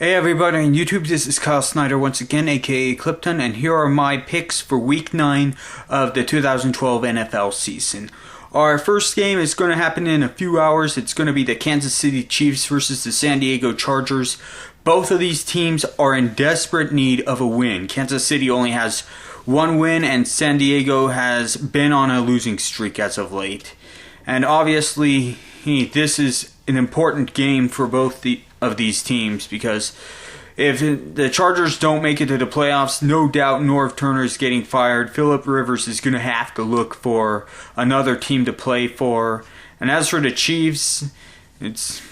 Hey everybody on YouTube, this is Kyle Snyder once again, aka Clipton, and here are my picks for Week 9 of the 2012 NFL season. Our first game is going to happen in a few hours. It's going to be the Kansas City Chiefs versus the San Diego Chargers. Both of these teams are in desperate need of a win. Kansas City only has one win, and San Diego has been on a losing streak as of late. And obviously, this is an important game for both of these teams, because if the Chargers don't make it to the playoffs, no doubt Norv Turner is getting fired. Phillip Rivers is going to have to look for another team to play for. And as for the Chiefs, it's,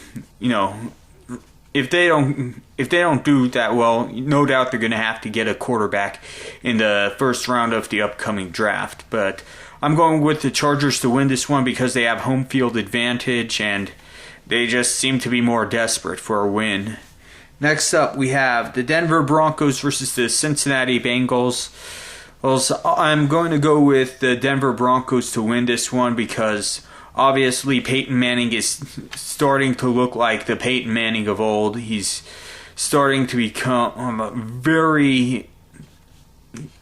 if they don't do that well, no doubt they're going to have to get a quarterback in the first round of the upcoming draft. But I'm going with the Chargers to win this one because they have home field advantage and they just seem to be more desperate for a win. Next up, we have the Denver Broncos versus the Cincinnati Bengals. Well, I'm going to go with the Denver Broncos to win this one because obviously Peyton Manning is starting to look like the Peyton Manning of old. He's starting to become very,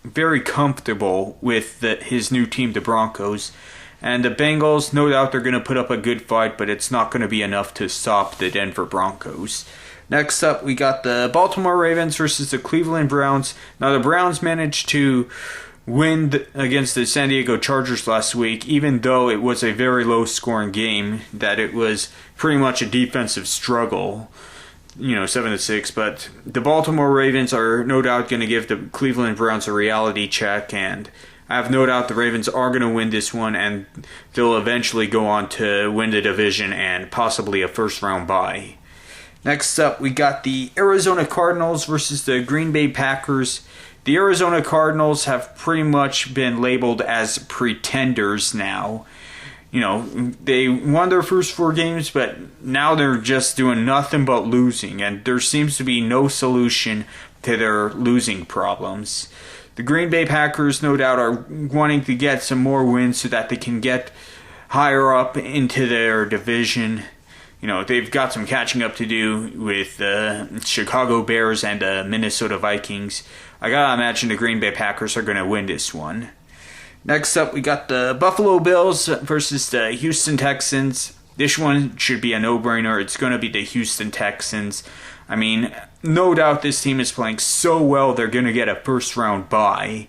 very comfortable with his new team, the Broncos. And the Bengals, no doubt they're going to put up a good fight, but it's not going to be enough to stop the Denver Broncos. Next up, we got the Baltimore Ravens versus the Cleveland Browns. Now, the Browns managed to win against the San Diego Chargers last week, even though it was a very low-scoring game, that it was pretty much a defensive struggle, 7-6. But the Baltimore Ravens are no doubt going to give the Cleveland Browns a reality check, and I have no doubt the Ravens are going to win this one, and they'll eventually go on to win the division and possibly a first-round bye. Next up, we got the Arizona Cardinals versus the Green Bay Packers. The Arizona Cardinals have pretty much been labeled as pretenders now. They won their first 4 games, but now they're just doing nothing but losing, and there seems to be no solution to their losing problems. The Green Bay Packers, no doubt, are wanting to get some more wins so that they can get higher up into their division. They've got some catching up to do with the Chicago Bears and the Minnesota Vikings. I gotta imagine the Green Bay Packers are going to win this one. Next up, we got the Buffalo Bills versus the Houston Texans. This one should be a no-brainer. It's going to be the Houston Texans. I mean, no doubt this team is playing so well they're going to get a first-round bye.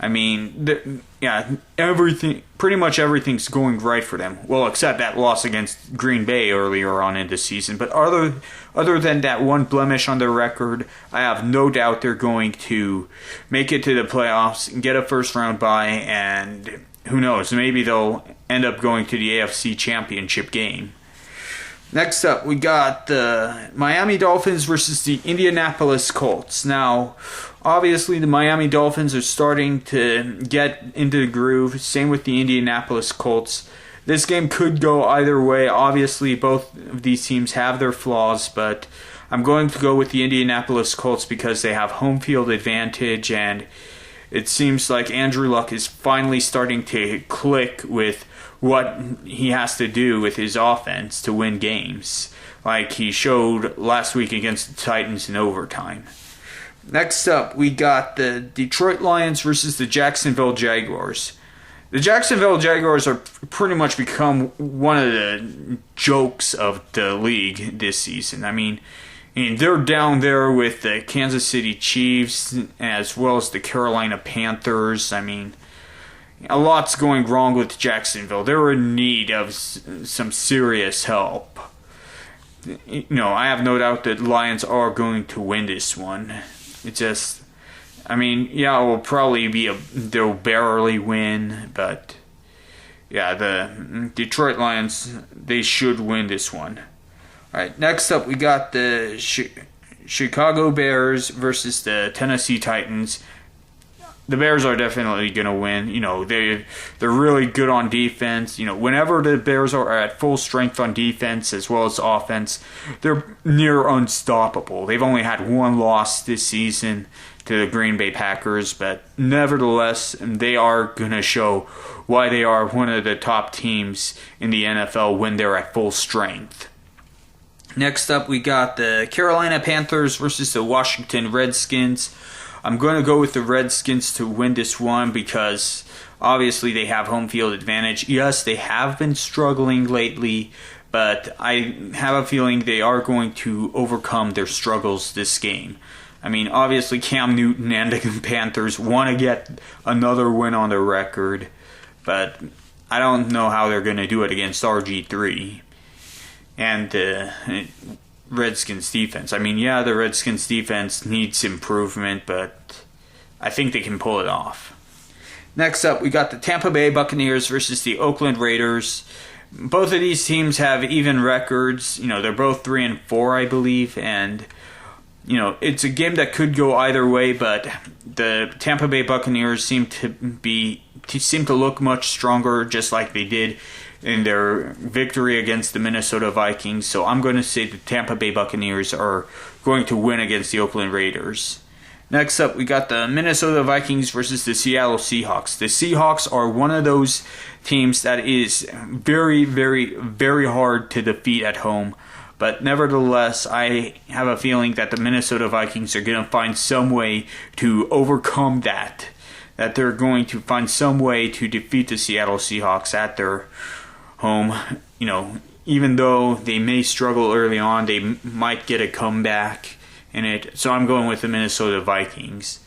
I mean, pretty much everything's going right for them. Well, except that loss against Green Bay earlier on in the season. But other than that one blemish on their record, I have no doubt they're going to make it to the playoffs and get a first-round bye, and who knows, maybe they'll end up going to the AFC Championship game. Next up, we got the Miami Dolphins versus the Indianapolis Colts. Now, obviously, the Miami Dolphins are starting to get into the groove. Same with the Indianapolis Colts. This game could go either way. Obviously, both of these teams have their flaws, but I'm going to go with the Indianapolis Colts because they have home field advantage, and it seems like Andrew Luck is finally starting to click with what he has to do with his offense to win games, like he showed last week against the Titans in overtime. Next up, we got the Detroit Lions versus the Jacksonville Jaguars. The Jacksonville Jaguars are pretty much become one of the jokes of the league this season. I mean, they're down there with the Kansas City Chiefs as well as the Carolina Panthers. I mean, a lot's going wrong with Jacksonville. They're in need of some serious help. I have no doubt that Lions are going to win this one. It just, it will probably they'll barely win, but the Detroit Lions, they should win this one. Alright, next up we got the Chicago Bears versus the Tennessee Titans. The Bears are definitely going to win. They're really good on defense. Whenever the Bears are at full strength on defense as well as offense, they're near unstoppable. They've only had one loss this season to the Green Bay Packers, but nevertheless, they are going to show why they are one of the top teams in the NFL when they're at full strength. Next up, we got the Carolina Panthers versus the Washington Redskins. I'm going to go with the Redskins to win this one because obviously they have home field advantage. Yes, they have been struggling lately, but I have a feeling they are going to overcome their struggles this game. I mean, obviously Cam Newton and the Panthers want to get another win on their record, but I don't know how they're going to do it against RG3 and the Redskins defense. I mean, yeah, the Redskins defense needs improvement, but I think they can pull it off. Next up, we got the Tampa Bay Buccaneers versus the Oakland Raiders. Both of these teams have even records. They're both 3-4, I believe, and it's a game that could go either way, but the Tampa Bay Buccaneers seem to look much stronger, just like they did in their victory against the Minnesota Vikings. So I'm going to say the Tampa Bay Buccaneers are going to win against the Oakland Raiders. Next up, we got the Minnesota Vikings versus the Seattle Seahawks. The Seahawks are one of those teams that is very, very, very hard to defeat at home. But nevertheless, I have a feeling that the Minnesota Vikings are going to find some way to overcome that. That they're going to find some way to defeat the Seattle Seahawks at their home. Even though they may struggle early on, they might get a comeback in it. So I'm going with the Minnesota Vikings.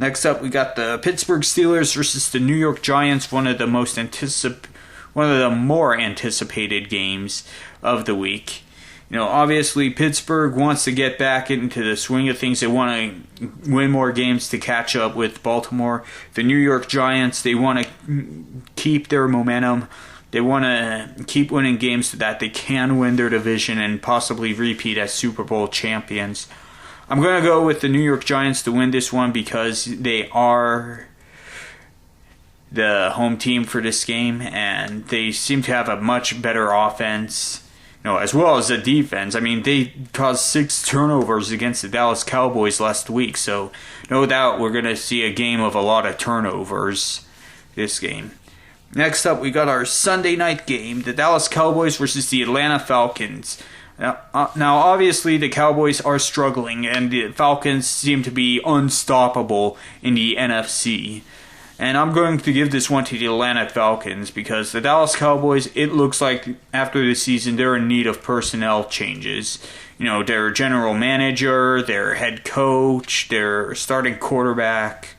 Next up, we got the Pittsburgh Steelers versus the New York Giants, one of the more anticipated games of the week. Obviously Pittsburgh wants to get back into the swing of things. They want to win more games to catch up with Baltimore. The New York Giants, they want to keep their momentum. They want to keep winning games so that they can win their division and possibly repeat as Super Bowl champions. I'm going to go with the New York Giants to win this one because they are the home team for this game, and they seem to have a much better offense. As well as the defense. I mean, they caused 6 turnovers against the Dallas Cowboys last week, so no doubt we're going to see a game of a lot of turnovers this game. Next up, we got our Sunday night game, the Dallas Cowboys versus the Atlanta Falcons. Now, obviously, the Cowboys are struggling, and the Falcons seem to be unstoppable in the NFC. And I'm going to give this one to the Atlanta Falcons because the Dallas Cowboys, it looks like after the season they're in need of personnel changes. Their general manager, their head coach, their starting quarterback.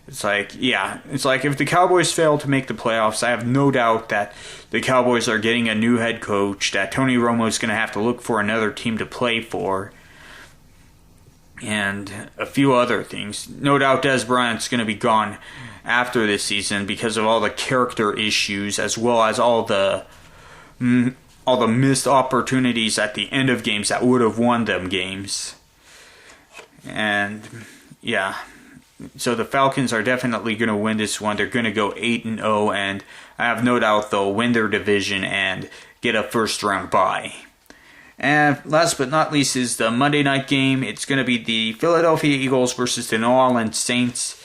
It's like if the Cowboys fail to make the playoffs, I have no doubt that the Cowboys are getting a new head coach, that Tony Romo is going to have to look for another team to play for. And a few other things. No doubt Dez Bryant's going to be gone after this season because of all the character issues as well as all the missed opportunities at the end of games that would have won them games. And yeah, so the Falcons are definitely going to win this one. They're going to go 8-0, and I have no doubt they'll win their division and get a first round bye. And last but not least is the Monday night game. It's going to be the Philadelphia Eagles versus the New Orleans Saints.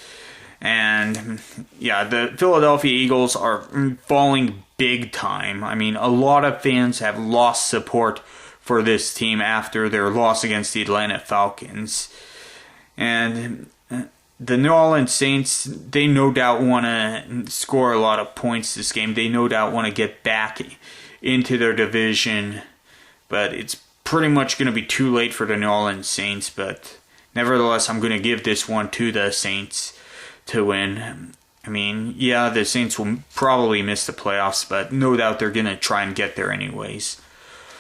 And yeah, the Philadelphia Eagles are falling big time. I mean, a lot of fans have lost support for this team after their loss against the Atlanta Falcons. And the New Orleans Saints, they no doubt want to score a lot of points this game. They no doubt want to get back into their division. But it's pretty much going to be too late for the New Orleans Saints. But nevertheless, I'm going to give this one to the Saints to win. I mean, yeah, the Saints will probably miss the playoffs, but no doubt they're going to try and get there anyways.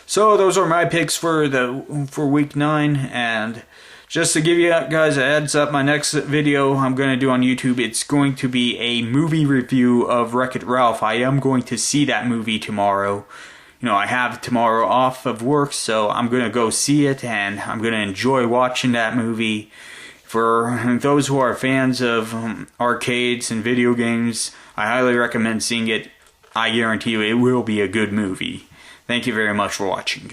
So those are my picks for week 9, and just to give you guys a heads up, my next video I'm going to do on YouTube, it's going to be a movie review of Wreck-It Ralph. I am going to see that movie tomorrow. I have tomorrow off of work, so I'm going to go see it, and I'm going to enjoy watching that movie. For those who are fans of arcades and video games, I highly recommend seeing it. I guarantee you it will be a good movie. Thank you very much for watching.